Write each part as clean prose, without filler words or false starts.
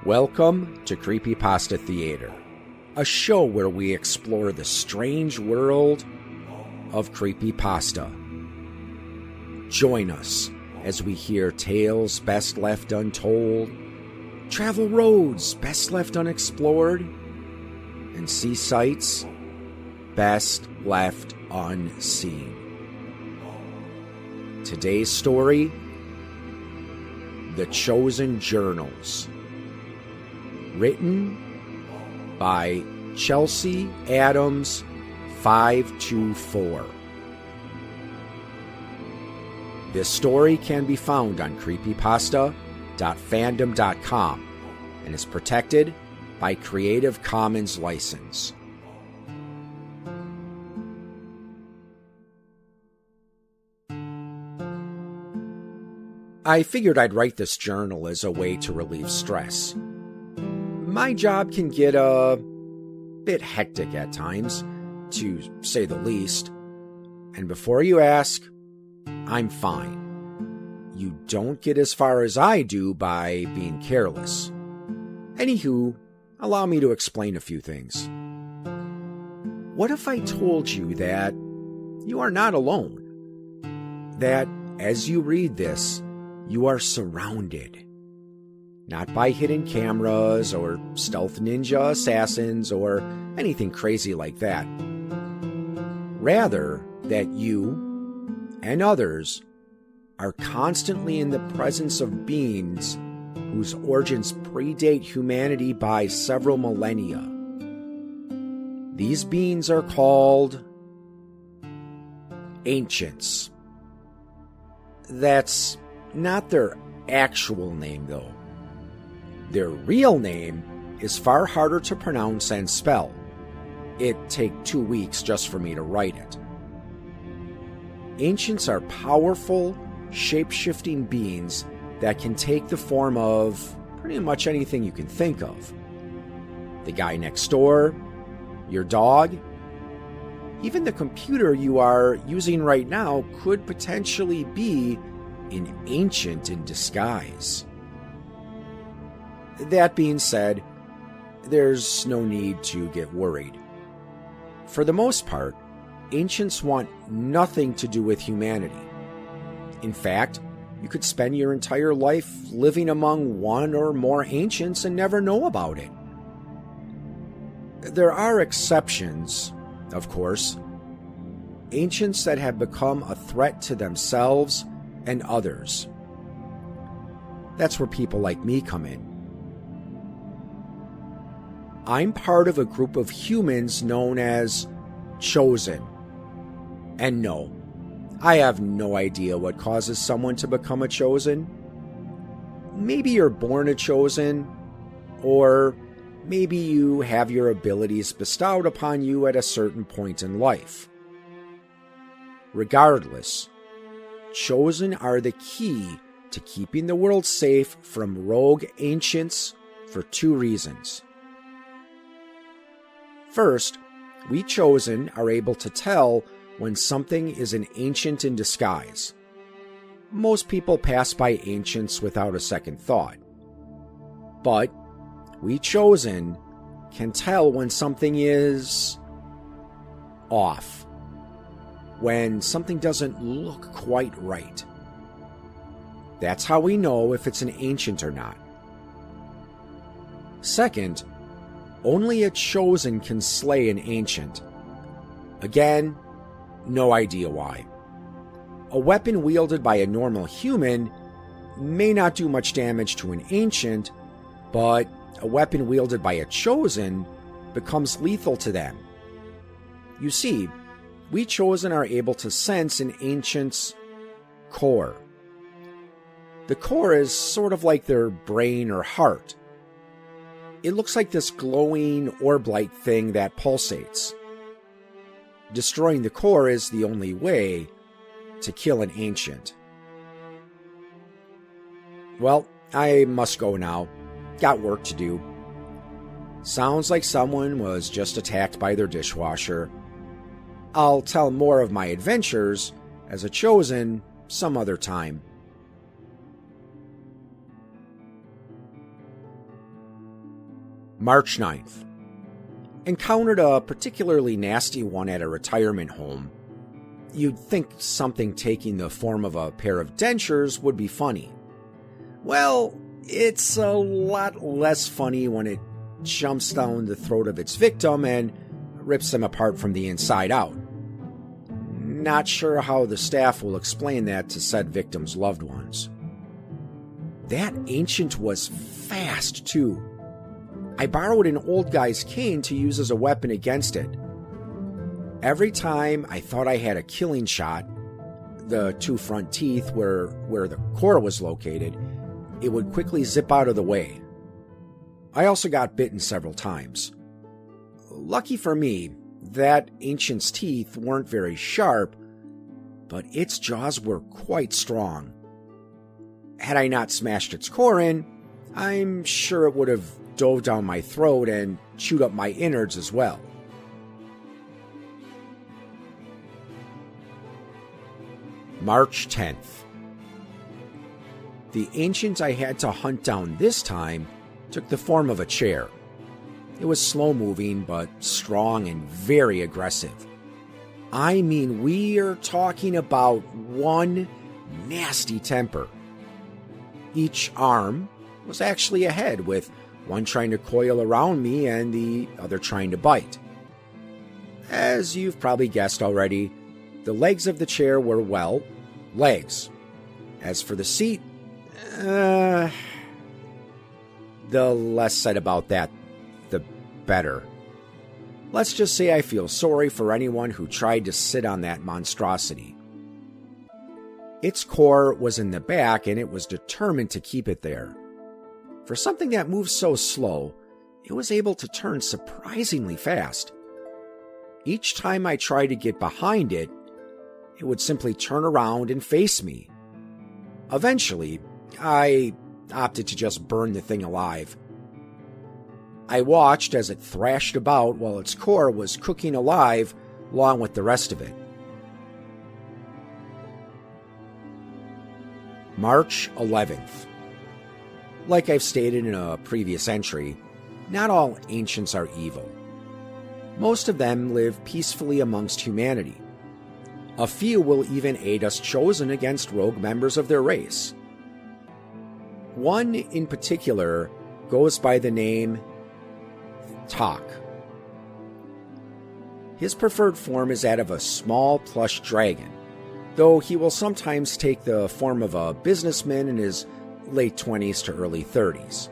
Welcome to Creepypasta Theater, a show where we explore the strange world of creepypasta. Join us as we hear tales best left untold, travel roads best left unexplored, and see sights best left unseen. Today's story: The Chosen Journals. Written by Chelsea Adams 524. This story can be found on creepypasta.fandom.com and is protected by Creative Commons license. I figured I'd write this journal as a way to relieve stress. My job can get a bit hectic at times, to say the least. And before you ask, I'm fine. You don't get as far as I do by being careless. Anywho, allow me to explain a few things. What if I told you that you are not alone? That as you read this, you are surrounded. Not by hidden cameras or stealth ninja assassins or anything crazy like that. Rather, that you and others are constantly in the presence of beings whose origins predate humanity by several millennia. These beings are called ancients. That's not their actual name, though. Their real name is far harder to pronounce and spell. It'd take 2 weeks just for me to write it. Ancients are powerful, shape-shifting beings that can take the form of pretty much anything you can think of. The guy next door, your dog, even the computer you are using right now could potentially be an ancient in disguise. That being said, there's no need to get worried. For the most part, ancients want nothing to do with humanity. In fact, you could spend your entire life living among one or more ancients and never know about it. There are exceptions, of course. Ancients that have become a threat to themselves and others. That's where people like me come in. I'm part of a group of humans known as Chosen. And no, I have no idea what causes someone to become a Chosen. Maybe you're born a Chosen, or maybe you have your abilities bestowed upon you at a certain point in life. Regardless, Chosen are the key to keeping the world safe from rogue ancients for 2 reasons. First, we Chosen are able to tell when something is an ancient in disguise. Most people pass by ancients without a second thought. But we Chosen can tell when something is off, when something doesn't look quite right. That's how we know if it's an ancient or not. Second, only a Chosen can slay an ancient. Again, no idea why. A weapon wielded by a normal human may not do much damage to an ancient, but a weapon wielded by a Chosen becomes lethal to them. You see, we Chosen are able to sense an ancient's core. The core is sort of like their brain or heart. It looks like this glowing orb-like thing that pulsates. Destroying the core is the only way to kill an ancient. Well, I must go now. Got work to do. Sounds like someone was just attacked by their dishwasher. I'll tell more of my adventures as a Chosen some other time. March 9th. Encountered a particularly nasty one at a retirement home. You'd think something taking the form of a pair of dentures would be funny. Well, it's a lot less funny when it jumps down the throat of its victim and rips them apart from the inside out. Not sure how the staff will explain that to said victim's loved ones. That ancient was fast, too. I borrowed an old guy's cane to use as a weapon against it. Every time I thought I had a killing shot, the two front teeth where the core was located, it would quickly zip out of the way. I also got bitten several times. Lucky for me, that ancient's teeth weren't very sharp, but its jaws were quite strong. Had I not smashed its core in, I'm sure it would have dove down my throat and chewed up my innards as well. March 10th. The ancient I had to hunt down this time took the form of a chair. It was slow-moving, but strong and very aggressive. I mean, we are talking about one nasty temper. Each arm was actually a head, with one trying to coil around me and the other trying to bite. As you've probably guessed already, the legs of the chair were, well, legs. As for the seat, the less said about that, the better. Let's just say I feel sorry for anyone who tried to sit on that monstrosity. Its core was in the back, and it was determined to keep it there. For something that moves so slow, it was able to turn surprisingly fast. Each time I tried to get behind it, it would simply turn around and face me. Eventually, I opted to just burn the thing alive. I watched as it thrashed about while its core was cooking alive along with the rest of it. March 11th. Like I've stated in a previous entry, not all ancients are evil. Most of them live peacefully amongst humanity. A few will even aid us chosen against rogue members of their race. One in particular goes by the name Tok. His preferred form is that of a small plush dragon, though he will sometimes take the form of a businessman in his late 20s to early 30s.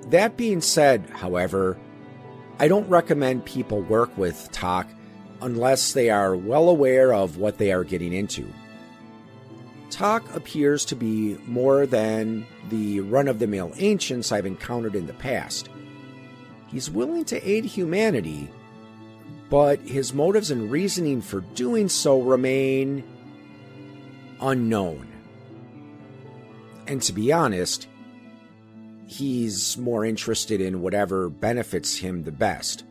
That being said, however, I don't recommend people work with Tok unless they are well aware of what they are getting into. Tok appears to be more than the run-of-the-mill ancients I've encountered in the past. He's willing to aid humanity, but his motives and reasoning for doing so remain unknown. And to be honest, he's more interested in whatever benefits him the best.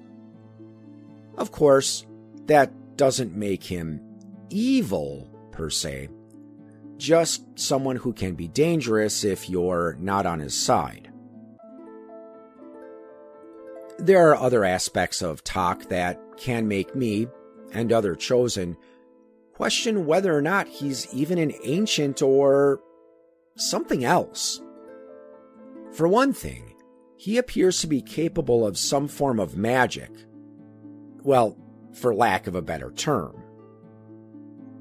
Of course, that doesn't make him evil, per se. Just someone who can be dangerous if you're not on his side. There are other aspects of Tok that can make me, and other chosen, question whether or not he's even an ancient or something else. For one thing, he appears to be capable of some form of magic. Well, for lack of a better term.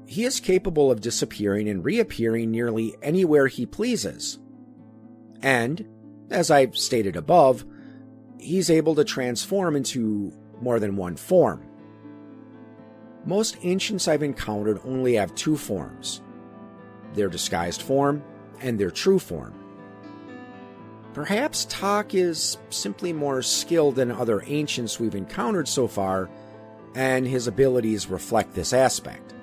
He is capable of disappearing and reappearing nearly anywhere he pleases. And, as I've stated above, he's able to transform into more than one form. Most ancients I've encountered only have two forms: their disguised form and their true form. Perhaps Tok is simply more skilled than other ancients we've encountered so far, and his abilities reflect this aspect.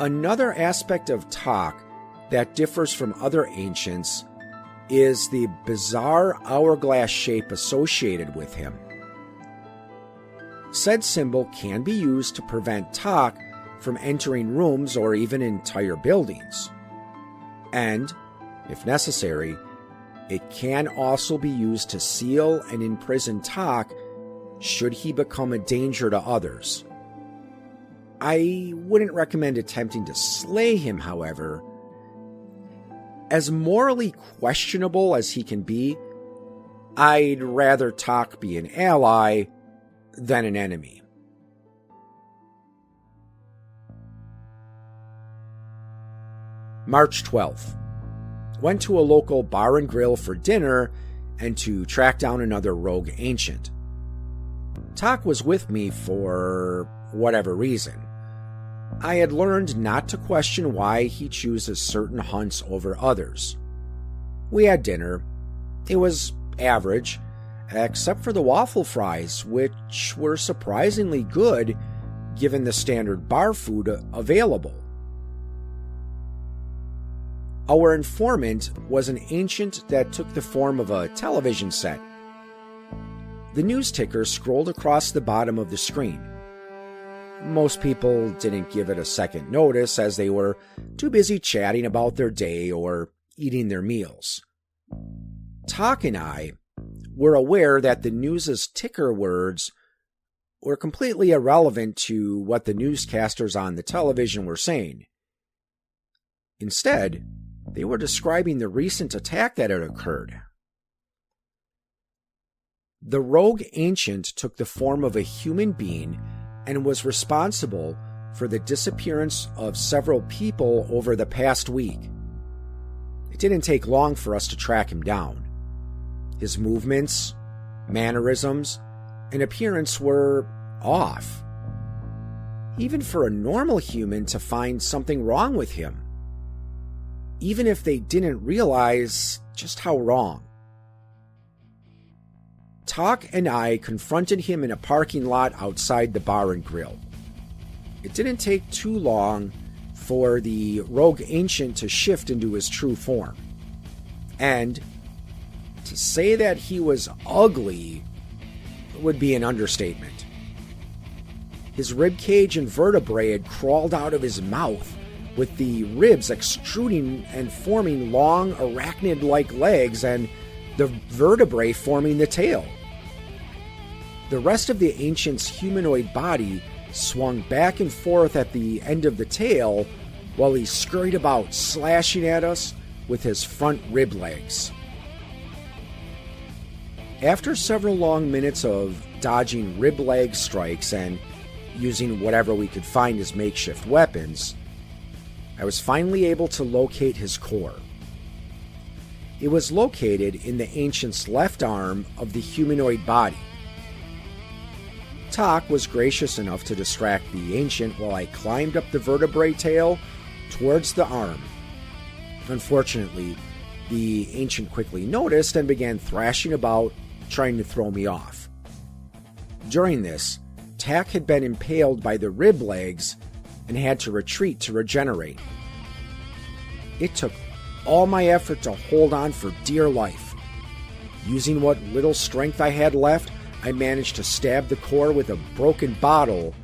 Another aspect of Tok that differs from other ancients is the bizarre hourglass shape associated with him. Said symbol can be used to prevent Tok from entering rooms or even entire buildings. And If necessary, it can also be used to seal and imprison Tak should he become a danger to others. I wouldn't recommend attempting to slay him, however. As morally questionable as he can be, I'd rather Tak be an ally than an enemy. March 12th. Went to a local bar and grill for dinner and to track down another rogue ancient. Tak was with me for whatever reason. I had learned not to question why he chooses certain hunts over others. We had dinner. It was average, except for the waffle fries, which were surprisingly good given the standard bar food available. Our informant was an ancient that took the form of a television set. The news ticker scrolled across the bottom of the screen. Most people didn't give it a second notice as they were too busy chatting about their day or eating their meals. Tak and I were aware that the news's ticker words were completely irrelevant to what the newscasters on the television were saying. Instead, they were describing the recent attack that had occurred. The rogue ancient took the form of a human being and was responsible for the disappearance of several people over the past week. It didn't take long for us to track him down. His movements, mannerisms, and appearance were off. Even for a normal human to find something wrong with him. Even if they didn't realize just how wrong. Tak and I confronted him in a parking lot outside the bar and grill. It didn't take too long for the rogue ancient to shift into his true form. And to say that he was ugly would be an understatement. His ribcage and vertebrae had crawled out of his mouth, with the ribs extruding and forming long arachnid-like legs and the vertebrae forming the tail. The rest of the ancient's humanoid body swung back and forth at the end of the tail while he scurried about, slashing at us with his front rib legs. After several long minutes of dodging rib leg strikes and using whatever we could find as makeshift weapons, I was finally able to locate his core. It was located in the ancient's left arm of the humanoid body. Tak was gracious enough to distract the ancient while I climbed up the vertebrae tail towards the arm. Unfortunately, the ancient quickly noticed and began thrashing about, trying to throw me off. During this, Tak had been impaled by the rib legs and had to retreat to regenerate. It took all my effort to hold on for dear life. Using what little strength I had left, I managed to stab the core with a broken bottle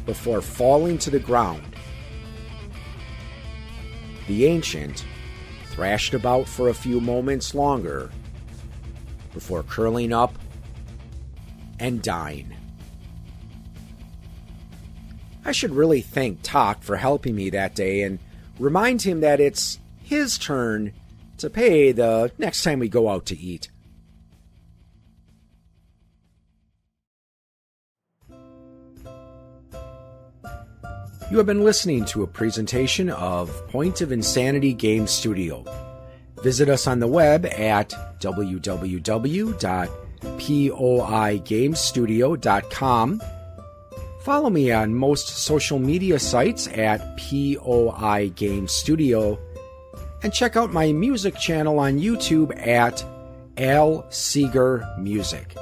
before falling to the ground. The ancient thrashed about for a few moments longer before curling up and dying. I should really thank Tak for helping me that day and remind him that it's his turn to pay the next time we go out to eat. You have been listening to a presentation of Point of Insanity Game Studio. Visit us on the web at www.poigamestudio.com. Follow me on most social media sites at POI Game Studio, and check out my music channel on YouTube at Al Seeger Music.